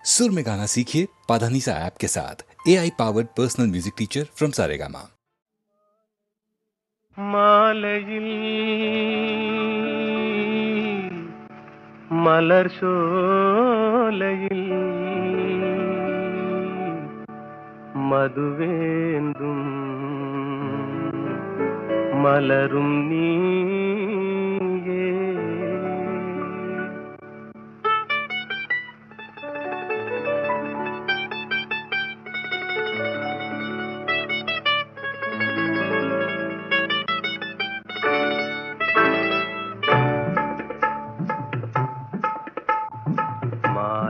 सुर में गाना सीखिए पाधानीसा ऐप के साथ। AI powered personal music teacher from Saregama. மாலையில் மலர் சோலையில் மதுவேந்தும் மலரும் நீயே.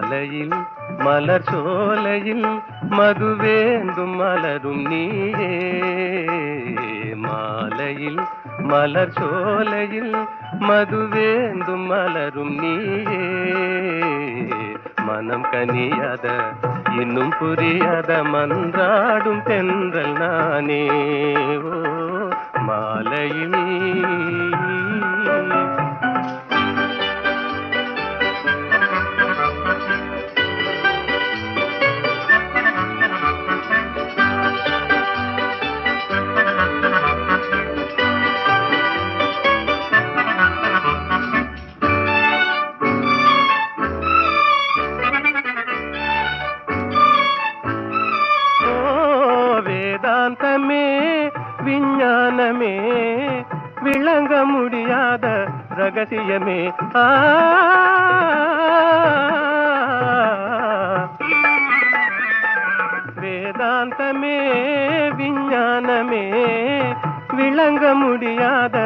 மாலையில் மலர் சோலையில் மதுவேந்தும் மலரும் நீயே. மாலையில் மலர் சோலையில் மதுவேந்தும் மலரும் நீயே. மனம் கனியாத இன்னும் புரியாத மன்றாடும் தென்றல் நானே. ஓ மாலையில் வேதாந்தமே விஞ்ஞானமே விளங்க முடியாத ரகசியமே. வேதாந்தமே விஞ்ஞானமே விளங்க முடியாத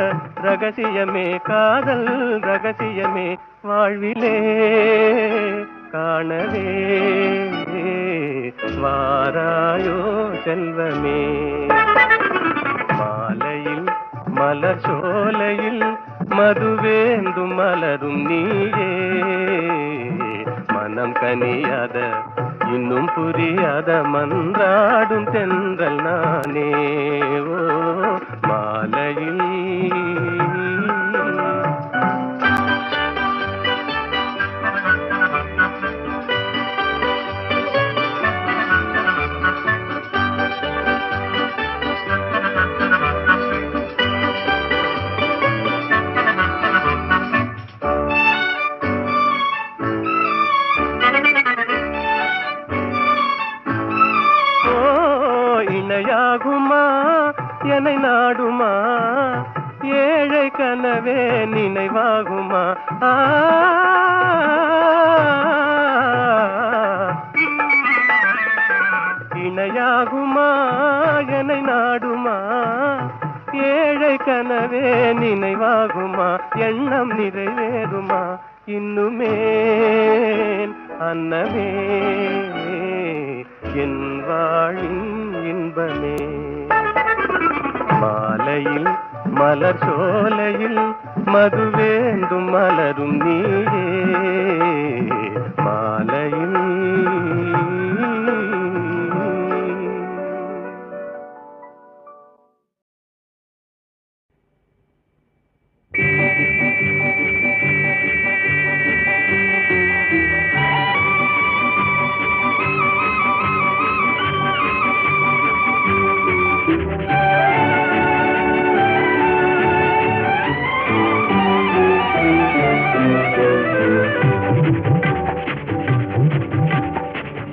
ரகசியமே. காதல் ரகசியமே வாழ்விலே காணவே வாராயோ செல்வமே. மாலையில் மலர் சோலையில் மதுவேந்தும் மலரும் நீயே. மனம் கனியாத இன்னும் புரியாத மன்றாடும் தென்றல் நானே. ஓ மாலையில் இணையாகுமா என்னை நாடுமா ஏழை கனவே நினைவாகுமா. இணையாகுமா என்னை நாடுமா ஏழை கனவே நினைவாகுமா. எண்ணம் நிறைவேறுமா இன்னுமே அன்னமே என் வாழின் இன்பமே. மாலையில் மலர் சோலையில் மதுவேந்தும் மலரும் நீயே. மாலையில்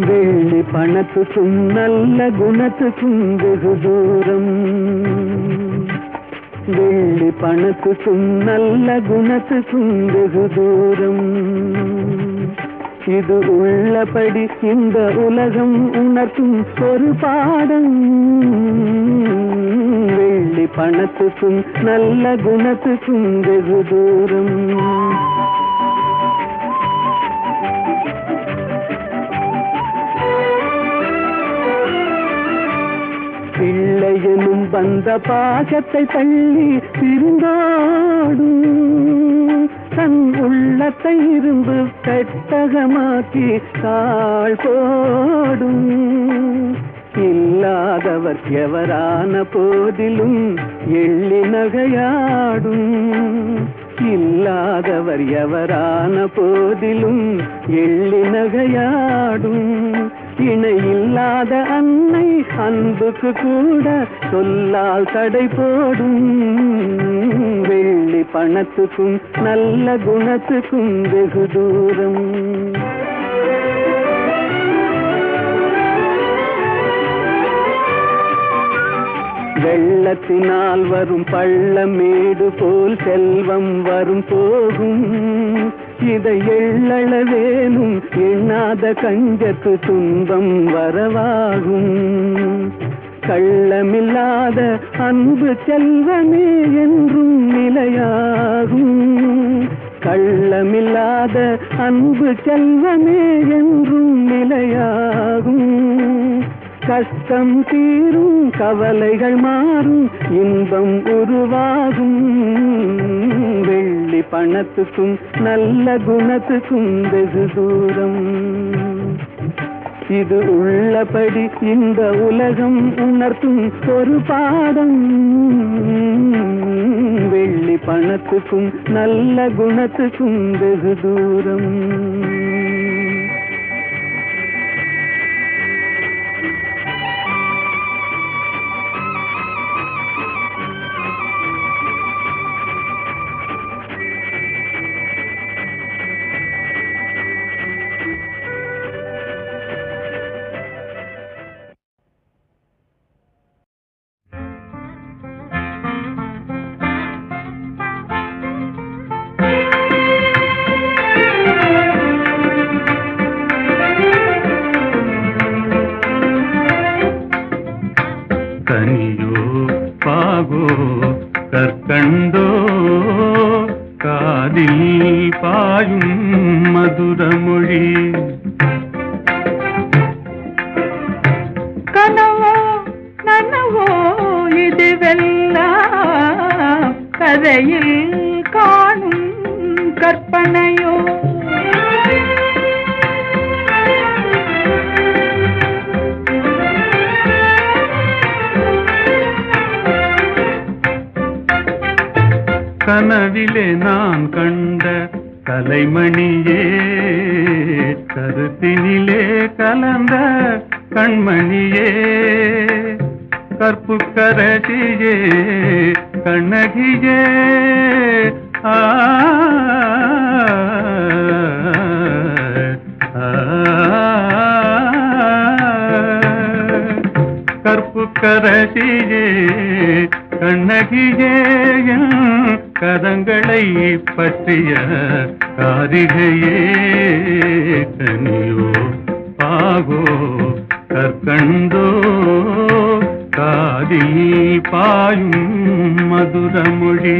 வெள்ளி பணத்துக்கும் நல்ல குணத்துக்கும் வெகு தூரம். வெள்ளி பணத்துக்கும் நல்ல குணத்துக்கும் வெகு தூரம். இது உள்ளபடி இந்த உலகம் உணர்த்தும் ஒரு பாடம். வெள்ளி பணத்துக்கும் நல்ல குணத்துக்கும் வெகு தூரம். பிள்ளையனும் வந்த பாசத்தை தள்ளி பிரிந்தாடும். தன் உள்ளத்தை இரும்பு பெட்டகமாக்கி தாழ் போடும். இல்லாதவர் எவரான போதிலும் எள்ளி நகையாடும். இல்லாதவர் எவரான போதிலும் எள்ளி நகையாடும் இணை இல்லாத அன்னை அன்புக்கு கூட சொல்லால் தடை போடும் வெள்ளி பணத்துக்கும் நல்ல குணத்துக்கும் வெகு தூரம் வெள்ளத்தினால் வரும் பள்ளமேடு போல் செல்வம் வரும் போகும் இதை எள்ளளவேனும் எண்ணாத கஞ்சத்து துன்பம் வரவாகும் கள்ளமில்லாத அன்பு செல்வமே என்றும் நிலையாகும் கள்ளமில்லாத அன்பு செல்வமே என்றும் நிலையாகும் கஷ்டம் தீரும் கவலைகள் மாறும் இன்பம் உருவாகும் வெள்ளி பணத்துக்கும் நல்ல குணத்துக்கும் வெகு தூரம் இது உள்ளபடி இந்த உலகம் உணர்த்தும் ஒரு பாடம் வெள்ளி பணத்துக்கும் நல்ல குணத்துக்கும் வெகு தூரம் கனியோ பாகோ கற்கண்டோ காதில் பாயும் மதுரமொழி கனவோ நனவோ இதுவெல்லாம் கதையில் காணும் கற்பனையோ கனவிலே நான் கண்ட கலைமணியே கருத்தினிலே கலந்த கண்மணியே கற்புக்கரசியே கண்ணகியே ஆ கற்புக்கரசியே கண்ணகியே கரங்களை பற்றிய காரிகையே கனியோ பாகோ கற்கண்டோ காதில் பாயும் மதுரமொழி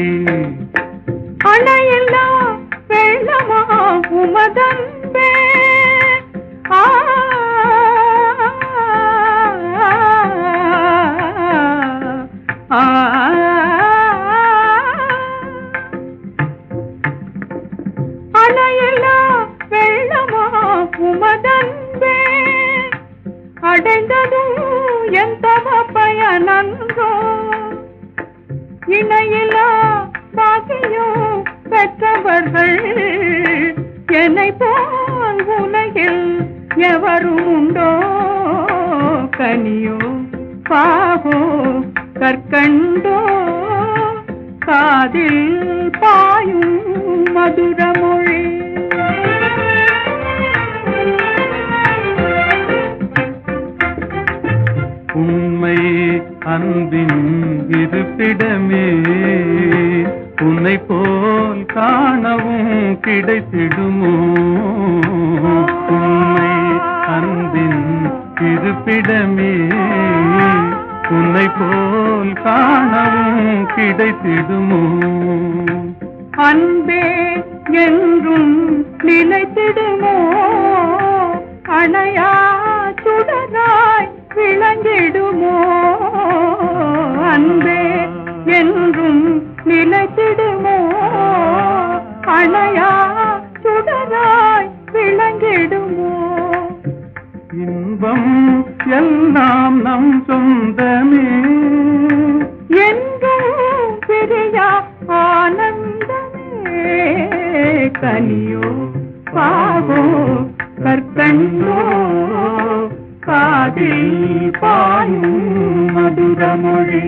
அணையில்லா வெள்ளமா உமதன்பே அணையில்லா வெள்ளமா உமதன்பே அடைந்ததும் எந்த பயனன்றோ இணையில்லா பாக்கியம் பெற்றவர்கள் என்னை போல் உலகில் எவரும் உண்டோ கனியோ பாகோ கற்கண்டோ காதில் பாயும் மதுரமொழி உண்மை அன்பின் இருப்பிடமே உன்னை போல் காணவும் கிடைத்திடுமோ உண்மை அன்பின் இருப்பிடமே உன்னை போல் காணவும் கிடைத்திடுமோ அன்பே என்றும் நிலைத்திடுமோ அணையா சுடராய் விளங்கிடுமோ அன்பே என்றும் நிலைத்திடுமோ அணையா சுடராய் விளங்கிடுமோ இன்பம் எல்லாம் நம் சொந்தமே என்றும் பிரியா ஆனந்தமே கனியோ பாவோ கற்கண்டோ காதில் பாயும் மதுரமொழி.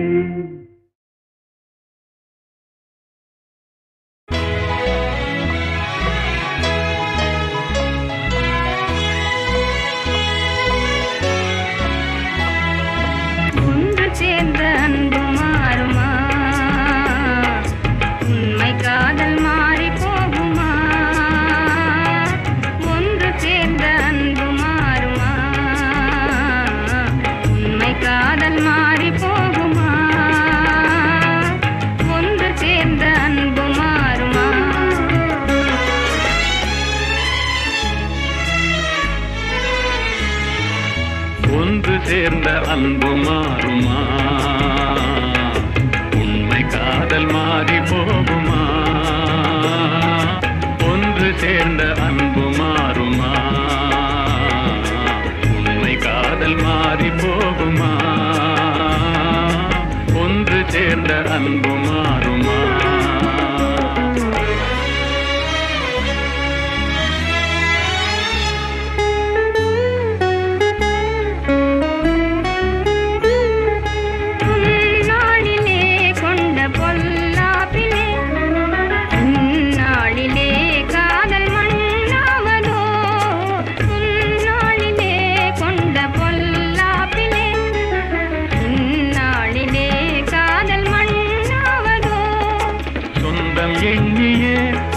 சேர்ந்த அன்பு மாறுமா, உண்மை காதல் மாறி போகுமா? ஒன்று சேர்ந்த அன்பு மாறுமா, உண்மை காதல் மாறி போகுமா? ஒன்று சேர்ந்த அன்பு மாறுமா?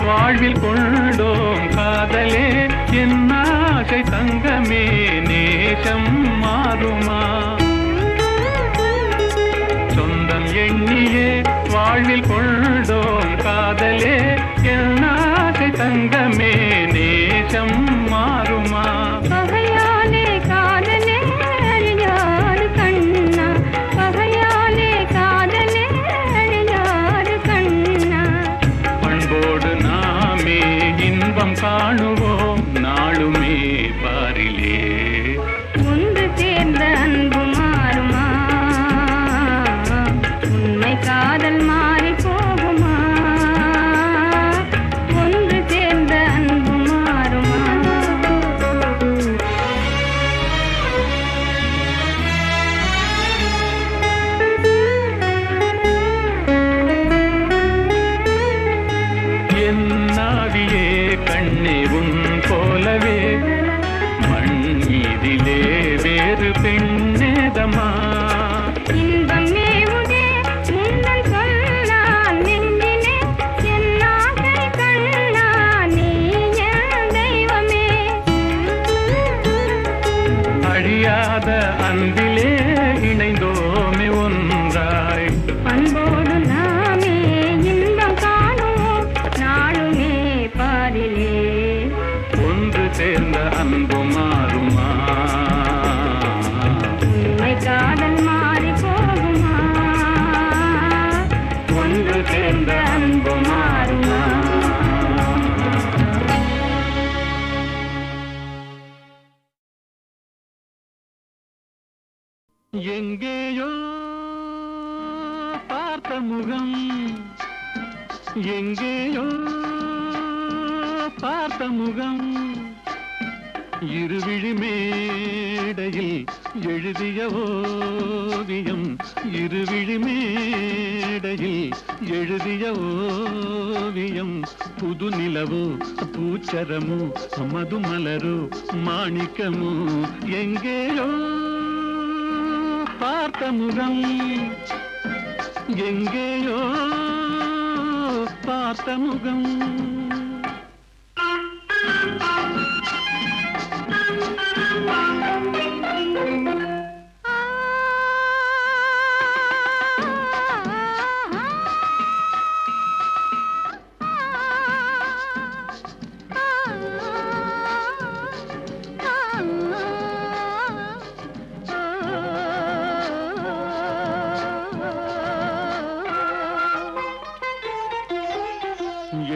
வாழ்வில் கொண்டோம் காதலே என் ஆசை தங்கமே, நேசம் மாறுமா? சொந்தம் எண்ணியே வாழ்வில் கொண்டோம் காதலே என் ஆசை தங்கமே, நேசம் மாறுமா? பகையாலே காதலே அழியாது கண்ணா, பகையாலே காதலே அழியாது கண்ணா. பண்போடு நாமே இன்பம் காணுவோம் நாளுமே பாரிலே. ஒன்று சேர்ந்த அன்பு மாறுமா, உண்மை காதல் மாறி போகுமா? ஒன்று சேர்ந்த அன்பு மாறுமா? என் நாவியே கண்ணே உன் போலவே மண் மீதிலே வேறு பெண்ணேதமா? இன்பம் மேவுதே முன்னல் சொல்லால் நெஞ்சிலே, என் ஆசை கண்ணா நீ என் தெய்வமே. அழியாத அன்பிலே இணைந்தோமே ஒன்றாய், பண்போடு நாமே இன்பம் காணுவோம் நாளுமே பாரிலே. ஒன்று சேர்ந்த அன்பு மாறுமா, உண்மை காதல் மாறி போகுமா? ஒன்று சேர்ந்த அன்பு மாறுமா? எங்கேயோ பார்த்த முகம், எங்கேயோ பார்த்த முகம், இருவிழி மேடையில் எழுதிய ஓவியம், இருவிழி மேடையில் எழுதிய ஓவியம், புது நிலவோ பூச்சரமோ மதுமலரோ மாணிக்கமோ, எங்கேயோ பார்த்த முகம், எங்கேயோ பார்த்த முகம்.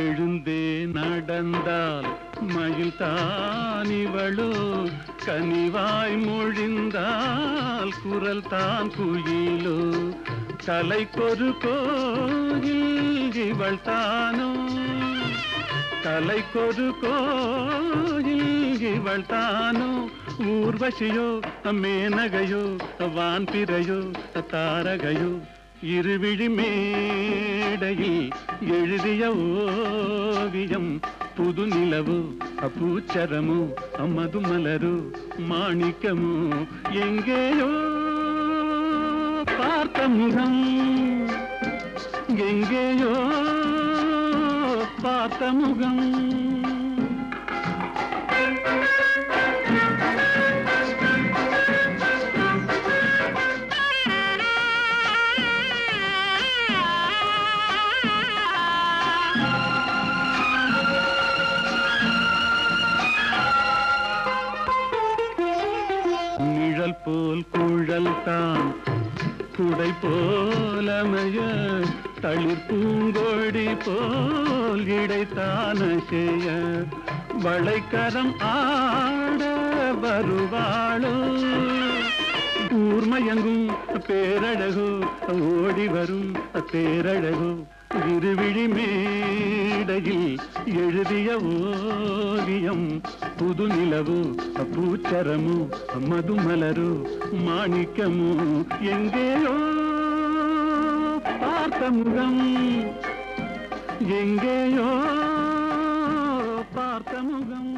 எழுந்தே நடந்தால் மயில் தானிவளோ, கனிவாய் மொழிந்தால் குரல் தான் குயிலோ, கலைக்கொரு கோயில் இவள் தானோ, கலைக்கொரு கோயில் இவள் தானோ ஊர்வசியோ மேனகையோ வான்பிறையோ தாரகையோ இருவிழி மேடையில் எழுதிய ஓவியம் புது நிலவு பூச்சரமு மதுமலரு மாணிக்கமு எங்கேயோ பார்த்த முகம் எங்கேயோ பார்த்த முகம் நிழல் போல் குழல் தான் குடை போலமைய தளிர் பூங்கொடி போல் இடைத்தான செய்ய வளைக்கரம் ஆட வருவாளோ ஊர்மயங்கும் பேரழகோ ஓடி வரும் பேரழகோ இருவிழி மேடையில் எழுதிய ஓவியம் புது நிலவு பூச்சரமு மதுமலரு மாணிக்கமு எங்கேயோ பார்த்த முகம் எங்கேயோ பார்த்த முகம்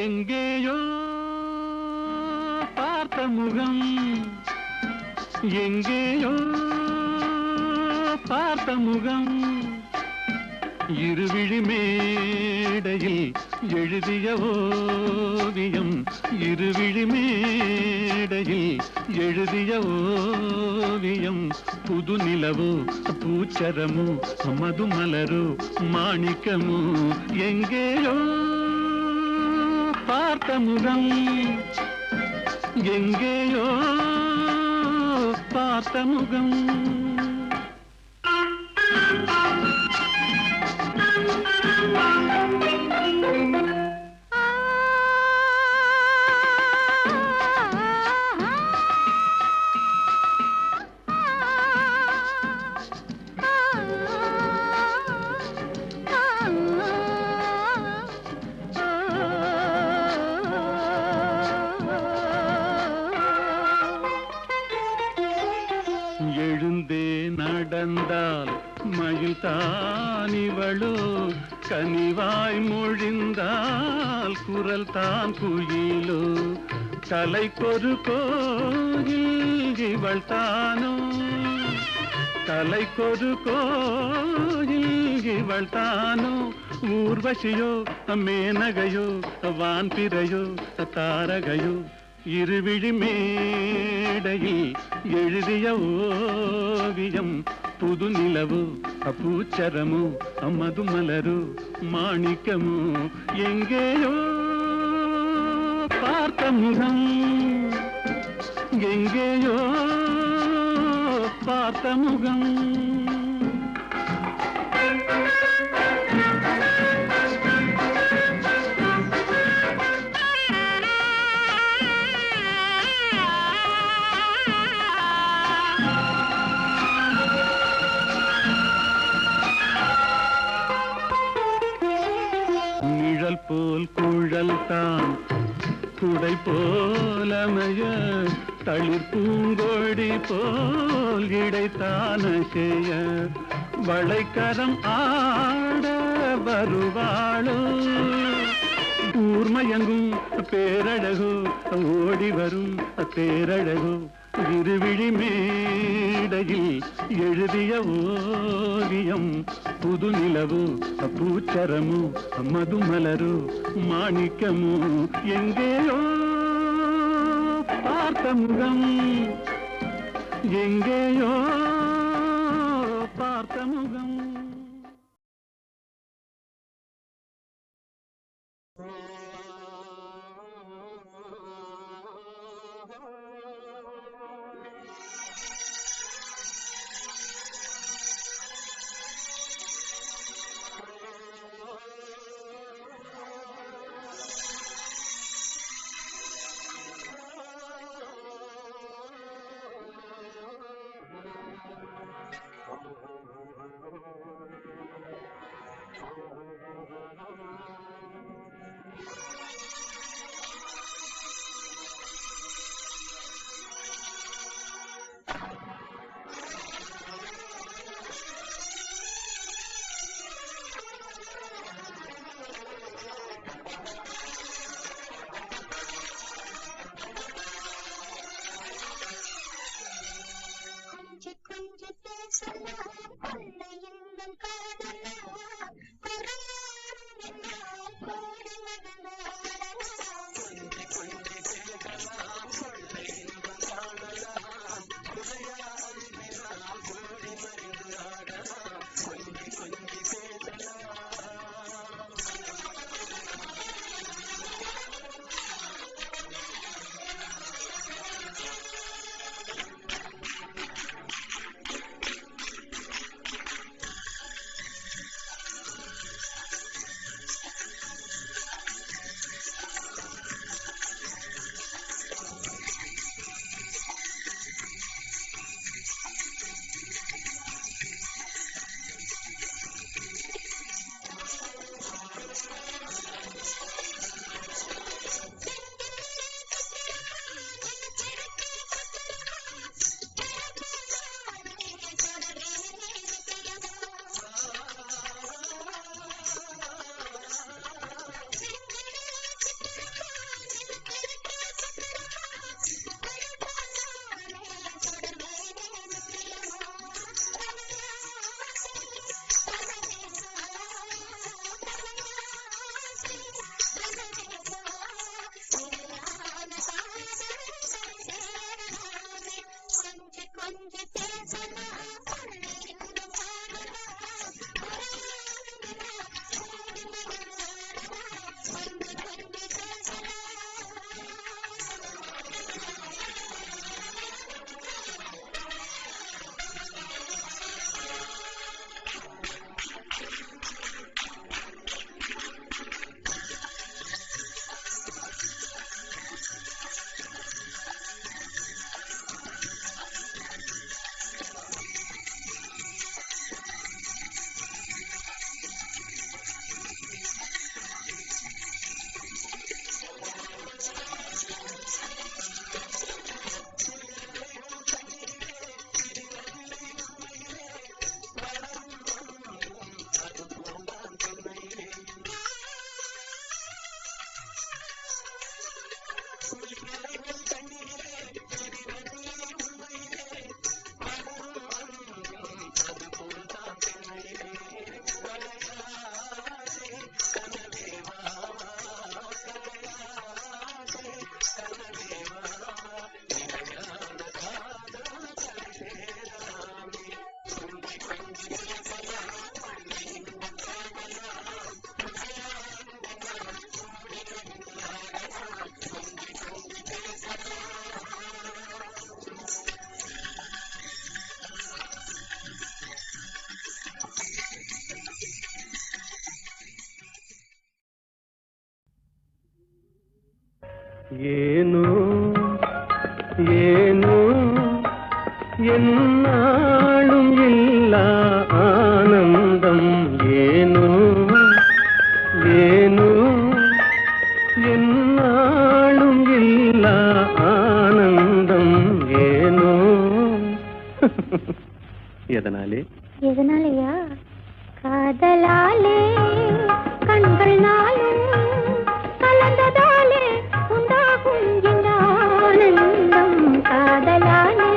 எங்கேயோ பார்த்த முகம் எங்கேயோ பார்த்த முகம் இருவிழி மேடையில் எழுதிய ஓவியம் இருவிழி மேடையில் எழுதிய ஓவியம் புது நிலவு பூச்சரமு மதுமலரு மாணிக்கமு எங்கேயோ பார்த்த முகம் எங்கேயோ பார்த்த முகம் எழுந்தே நடந்தால் மயில் தானிவளோ கனிவாய் மொழிந்தால் குரல் தான் குயிலோ கலைக்கொரு கோயில் இவள் தானோ கலைக்கொரு கோயில் இவள் தானோ ஊர்வசியோ மேனகையோ வான்பிறையோ தாரகையோ இருவிழி மேடையில் எழுதிய ஓவியம் புது நிலவு பூச்சரமு மதுமலரு மாணிக்கமு எங்கேயோ பார்த்த முகம் எங்கேயோ பார்த்த முகம் நிழல் போல் குழல் தான் குடை போலமைய தளிர் பூங்கொடி போல் இடைத்தான செய்ய வளைக்கரம் ஆட வருவாளோ ஊர்மயங்கும் பேரழகோ ஓடி வரும் பேரழகோ இருவிழி மேடையில் எழுதிய ஓவியம் புது நிலவு பூச்சரமு மதுமலரு மாணிக்கமு எங்கேயோ பார்த்த முகம் எங்கேயோ பார்த்த முகம் ஏனோ ஏனோ என்னாலும் இல்லா ஆனந்தம் ஏனோ ஏனோ என்னாலும் இல்லா ஆனந்தம் ஏனோ எதனாலே எதனாலயா? காதலாலே கண்கள் நாளும் கலந்ததாலே உண்டாகும் இந்த ஆனந்தம். காதலாலே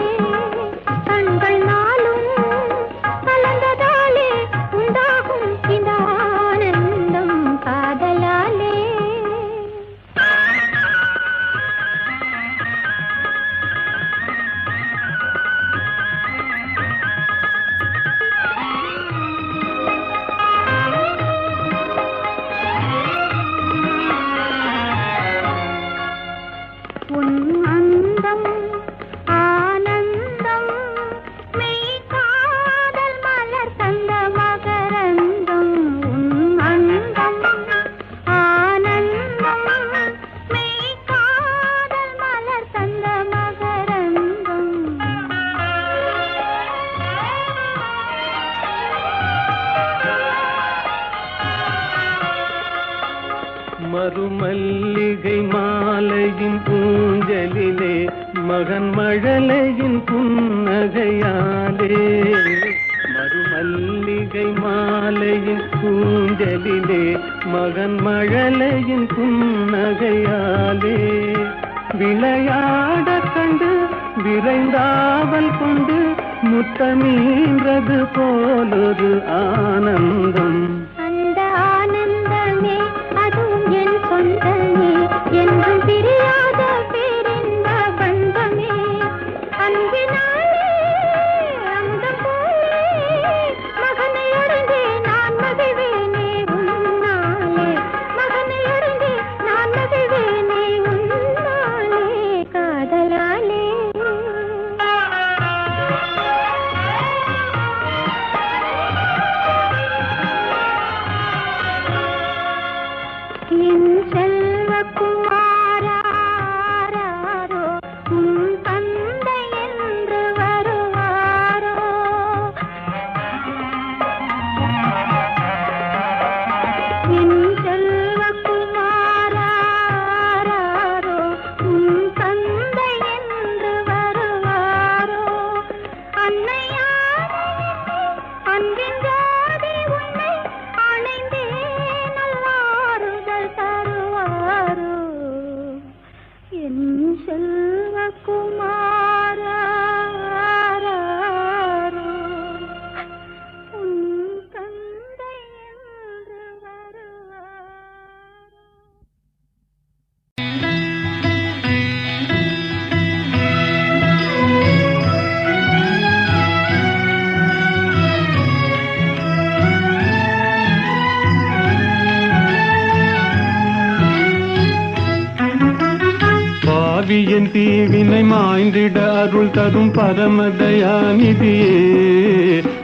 கண்கள் நாளும் கலந்ததாலே உண்டாகும் இந்த ஆனந்தம். காதலாலே உன் அந்தம் ஆனந்தம் மெய் காதல் மலர் தந்த மகரந்தம். உன் அந்தம் ஆனந்தம் மெய் காதல் மலர் தந்த மகரந்தம். மறுமல்லிகை மாலையின் பூஞ்சலிலே மகன் மழலையின் புன்னகையாலே. மறுமல்லிகை மாலையின் பூஞ்சலிலே மகன் மழலையின் புன்னகையாலே. விளையாட கண்டு விரைந்தாவல் கொண்டு முத்தமீன்றது போலொரு ஆனந்தம். அந்த ஆனந்தமே அதுவும் என் சொந்தமே என்றும் பிரியாத பேரின்ப பந்தமே. அன்பினாலே அமுதம் போலே மகனை அடைந்தே நான் மகிழ்வேனே உன்னாலே. மகனை அடைந்தே நான் மகிழ்வேனே உன்னாலே. காதலாலே என் செல்வக்குமாராரோ உன் தந்தை என்று வருவாரோ. என் செல்வக்குமாராரோ உன் தந்தை என்று வருவாரோ. அன்னையாரே அன்பின் ஜோதி உன்னை அணைந்தே நல்லாறுதல் தருவாரோ. என் செல்வக்குமாராரோ உன் தந்தை என்று வருவாரோ. பாவியன் தீவினை மாய்ந்திட அருள் தரும் பரமதயாநிதியே.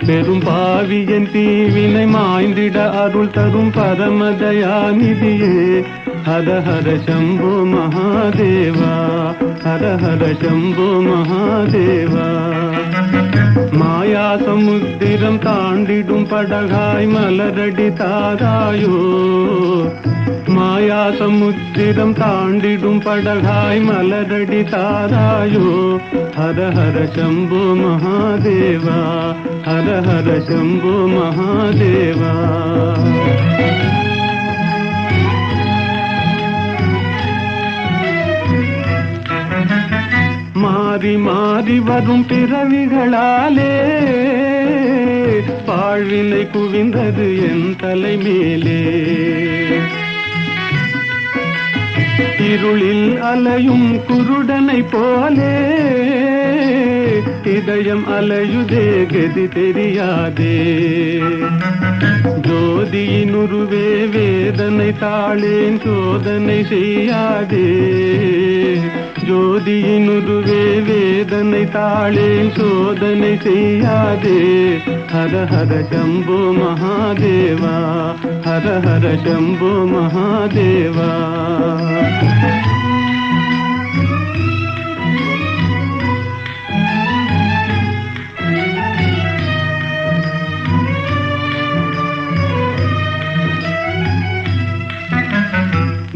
பெரும் பாவியன் தீவினை மாய்ந்திட அருள் தரும் பரமதயாநிதியே. ஹர ஹர சம்போ மகாதேவா, ஹர ஹர சம்போ மகாதேவா. மாயா சமுத்திரம் தாண்டிடும் படகாய் மலரடி தாராயோ. மாயா சமுத்திரம் தாண்டிடும் படகாய் மலரடி தாராயோ. ஹர ஹர சம்போ மகாதேவா, ஹர ஹர சம்போ மகாதேவா. மாறி மாறி வரும் பிறவிகளாலே வாழ்வினை குவிந்தது என் தலை மேலே. இருளில் அலையும் குருடனை போலே இதயம் அலையுதே கதி தெரியாதே. ஜோதியினுருவே வேதனை தாளேன் சோதனை செய்யாதே. ஜோதியினுருவே வேதனை தாளேன் சோதனை செய்யாதே. ஹர ஹர சம்போ மகாதேவா, ஹர ஹர சம்போ மகாதேவா.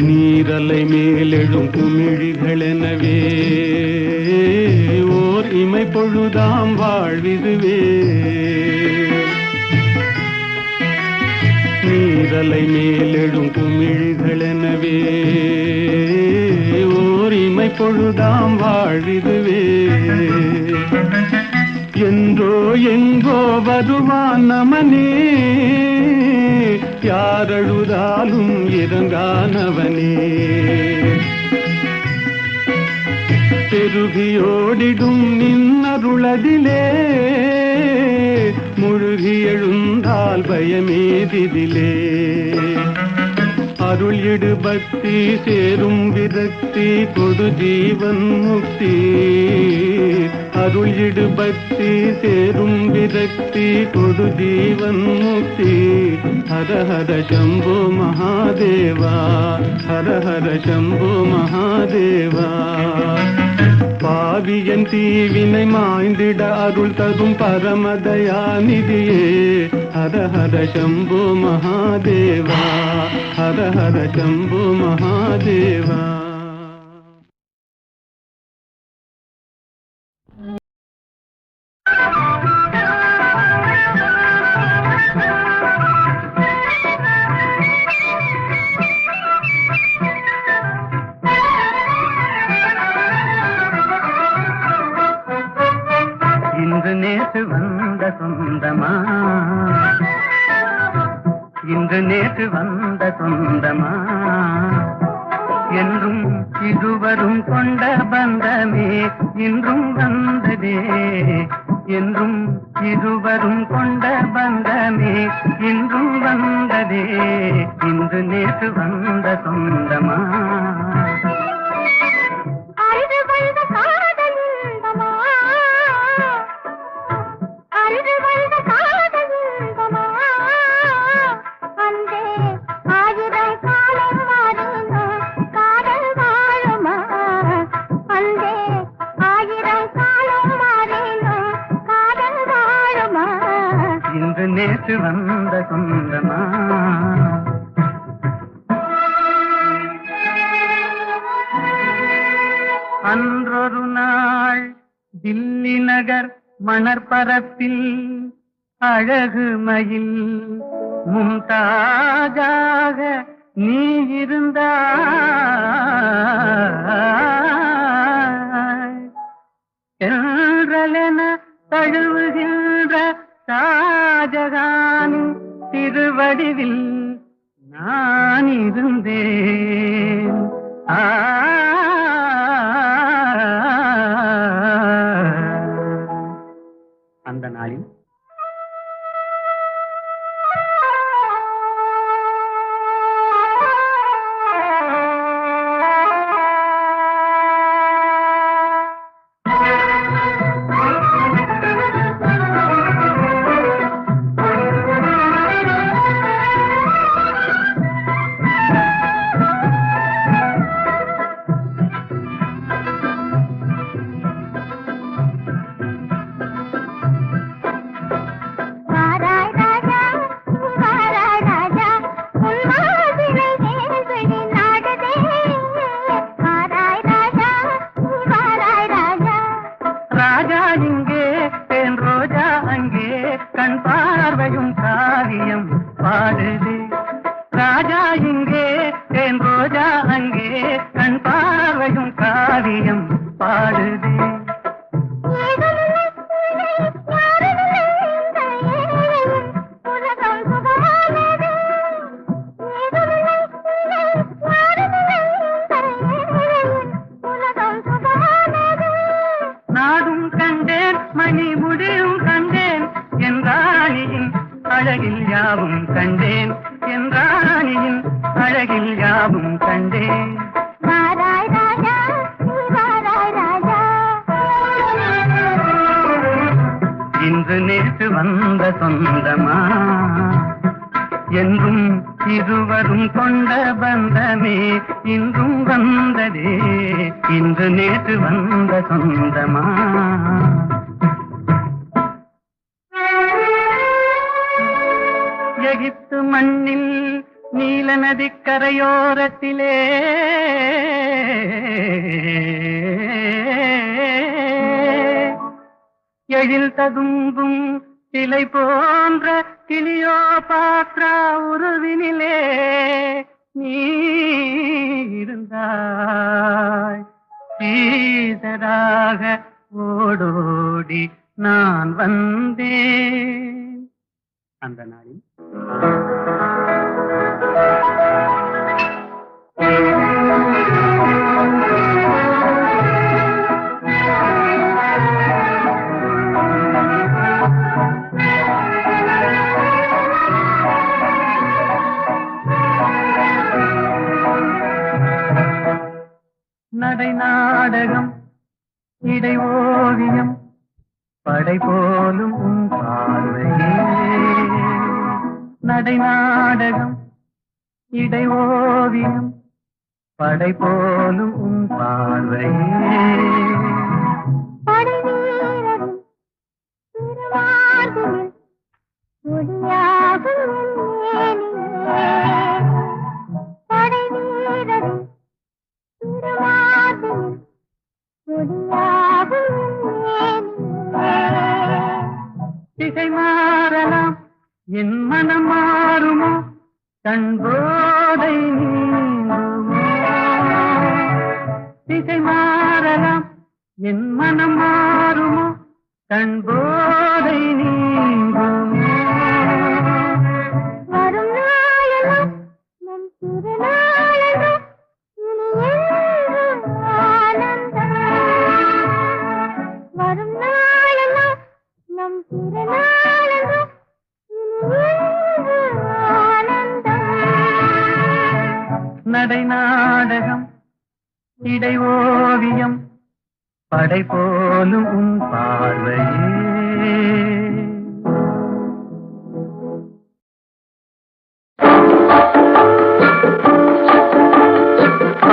நீரலை மேலெழும் குமிழிகளெனவே ஓர் இமை பொழுதாம் வாழ்விதுவே. நீரலை மேலெழும் குமிழிகளெனவே ஓர் இமை பொழுதாம் வாழ்விதுவே. என்றோ எங்கோ வருவான் நமனே, யாரழுதாலும் இறங்கானவனே. பெருகியோடிடும் நின்னருளதிலே முழுகி எழுந்தால் பயமேதிதிலே. அருள் இடு பக்தி சேரும் விரக்தி கொடு ஜீவன் முக்தி. அருள் இடு பக்தி சேரும் விரக்தி கொடு ஜீவன் முக்தி. ஹர ஹர சம்போ மகாதேவா, ஹர ஹர சம்போ மகாதேவா. பாவியன் தீவினை மாய்ந்திட அருள் தரும் பரமதயாநிதியே. ஹர ஹர சம்போ மகாதேவா, ஹர ஹர சம்போ மகாதேவா. இன்று நேற்று வந்த சொந்தமா, இன்று நேற்று வந்த சொந்தமா, என்றும் இருவரும் கொண்ட பந்தமே இன்றும் வந்ததே. என்றும் இருவரும் கொண்ட பந்தமே இன்றும் வந்ததே. இன்று நேற்று வந்த சொந்தமா. இன்று நேற்று வந்த சொந்தமா. அன்றொரு நாள் தில்லி நகர் மணற்பரப்பில் அழகு மயில் மும்தாஜாக நீ இருந்தாய். என்றலென தழுவுகின்ற ஷாஜகானின் திருவடிவில் நான் இருந்தேன். அந்த நாளில் அழகில் யாவும் கண்டேன் என்றானியின் அழகில் யாவும் கண்டேன். வாராய் ராஜா வாராய் ராஜா. இன்று நேற்று வந்த சொந்தமா என்றும் இருவரும் கொண்ட பந்தமே இன்றும் வந்ததே. இன்று நேற்று வந்த சொந்தமா. எகிப்து மண்ணில் நீல நதிக்கரையோரத்திலே எழில் ததும்பும் சிலை போன்ற கிளியோபாத்ரா உருவினிலே நீ இருந்தாய். சீதராக ஓடோடி நான் வந்தேன். அந்த நாளில் நடை நாடகம் இடை ஓவியம் படை போலும் உன் பார்வையே. நடை நாடகம் இடை ஓவியம் படை போலும் உன் பார்வையே. திசை மாறலாம் என் மனம் மாறுமோ கண்போதை நீங்குமோ. திசை மாறலாம் என் மனம் மாறுமோ கண்போதை நீங்குமோ. வரும் நாளெல்லாம் நம் திருநாளெல்லாம் இனி ஆனந்தம். வரும் நாளெல்லாம் நம் திருநாளெல்லாம் இனி ஆனந்தம். நடை நாடகம் இடை ஓவியம் படை போலும் உன் பார்வையே.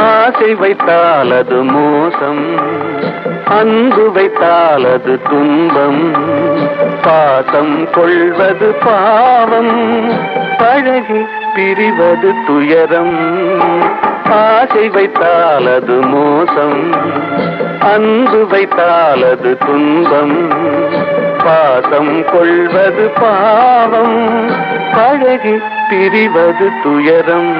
ஆசை வைத்தால் அது மோசம், அன்பு வைத்தால் அது துன்பம், பாசம் கொள்வது பாவம், பழகி பிரிவது துயரம். ஆசை வைத்தால் அது மோசம், அன்பு வைத்தால் அது துன்பம், பாசம் கொள்வது பாவம், பழகி பிரிவது துயரம்.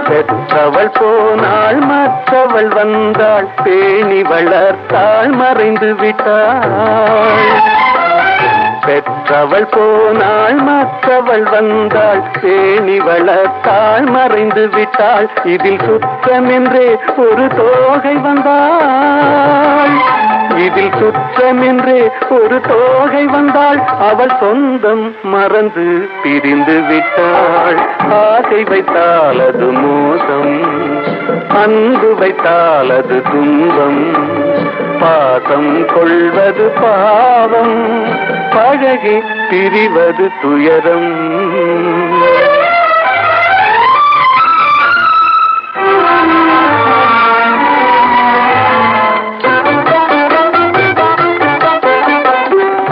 பெற்றவள் போனாள் மற்றவள் வந்தாள், பேணி வளர்த்தாள் மறைந்து விட்டாள். பெற்றவள் போனாள் மற்றவள் வந்தாள், பேணி வளர்த்தாள் மறைந்து விட்டாள். இதில் சுற்றமென்றே ஒரு தோகை வந்தாள், இதில் சுற்றமென்றே ஒரு தோகை வந்தாள். அவள் சொந்தம் மறந்து பிரிந்து விட்டாள். ஆசை வைத்தால் அது மோசம், அன்பு வைத்தால் அது துன்பம், பாசம் கொள்வது பாவம், பழகி பிரிவது துயரம்.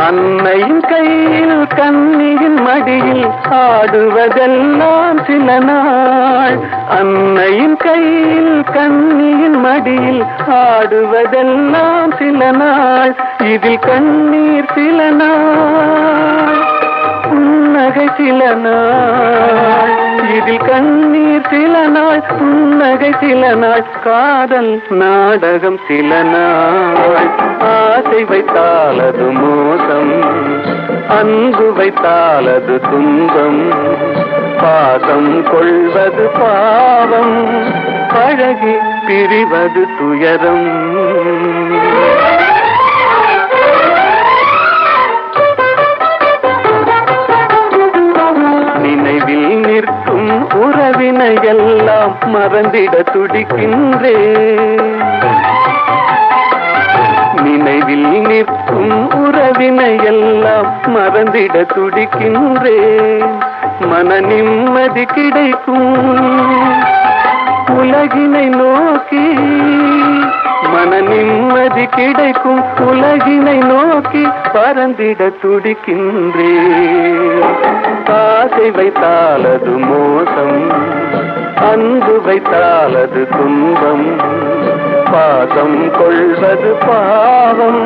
அன்னையின் கையில் கண்ணியின் மடியில் ஆடுவதெல்லாம் சில நாள். அன்னையின் கையில் கண்ணியின் மடியில் ஆடுவதெல்லாம் சில நாள். இதில் கண்ணீர் சில நாள், புன்னகை சில நாள். இதில் கண்ணீர் சில நாள், புன்னகை சில நாள், காதல் நாடகம் சில நாள். ஆசை வைத்தால் அது மோசம், அன்பு வைத்தால் அது துன்பம், பாசம் கொள்வது பாவம், பழகி பிரிவது துயரம். நினைவில் நிற்கும் உறவினையெல்லாம் மறந்திட துடிக்கின்றேன். நினைவில் நிற்கும் உறவினையெல்லாம் மறந்திட துடிக்கின்றேன். மன நிம்மதி கிடைக்கும் உலகினை நோக்கி மன நிம்மதி கிடைக்கும் உலகினை நோக்கி பறந்திட துடிக்கின்றேன். ஆசை வைத்தால் அது மோசம், அன்பு வைத்தால் அது துன்பம், பாசம் கொள்வது பாவம்,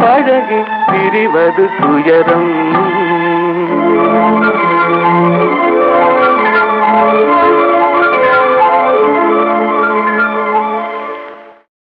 பழகி பிரிவது துயரம்.